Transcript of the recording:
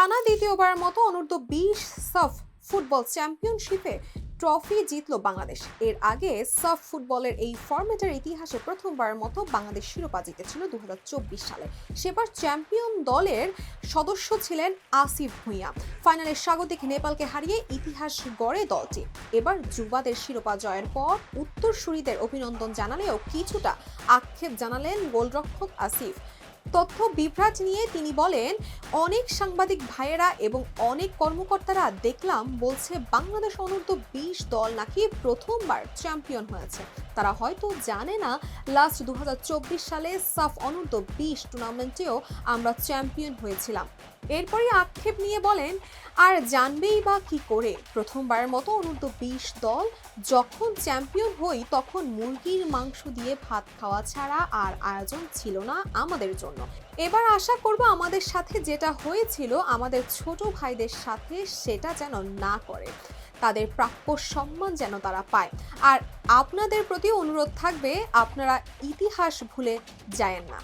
টানা দ্বিতীয়বারের মতো অনূর্ধ্ব-20 সাফ ফুটবল চ্যাম্পিয়নশিপে ট্রফি জিতল বাংলাদেশ। এর আগে সাফ ফুটবলের এই ফরম্যাটের ইতিহাসে প্রথমবারের মতো বাংলাদেশ শিরোপা জিতেছিল 2024 সালে। সেবার চ্যাম্পিয়ন দলের সদস্য ছিলেন আসিফ ভুঁইয়া। ফাইনালে স্বাগতিক নেপালকে হারিয়ে ইতিহাস গড়ে দলটি। এবার যুবাদের শিরোপা জয়ের পর উত্তরসূরিদের অভিনন্দন জানালেও কিছুটা আক্ষেপ জানালেন গোলরক্ষক আসিফ। তথ্য বিভ্রাট নিয়ে তিনি বলেন, অনেক সাংবাদিক ভাইয়েরা এবং অনেক কর্মকর্তারা দেখলাম বলছে বাংলাদেশ অনূর্ধ্ব-20 দল নাকি প্রথমবার চ্যাম্পিয়ন হয়েছে। তারা হয়তো জানে না লাস্ট 2024 সালে সাফ অনূর্ধ্ব-20 টুর্নামেন্টেও আমরা চ্যাম্পিয়ন হয়েছিলাম। এরপরই আক্ষেপ নিয়ে বলেন, আর জানবেই বা কি করে, প্রথমবারের মতো অনূর্ধ্ব-20 দল যখন চ্যাম্পিয়ন হই তখন মুরগির মাংস দিয়ে ভাত খাওয়া ছাড়া আর আয়োজন ছিল না আমাদের জন্য। এবার আশা করব আমাদের সাথে যেটা হয়েছিল আমাদের ছোট ভাইদের সাথে সেটা যেন না করে, তাদের প্রাপ্য সম্মান যেন তারা পায়। আর আপনাদের প্রতি অনুরোধ থাকবে, আপনারা ইতিহাস ভুলে যায়েন না।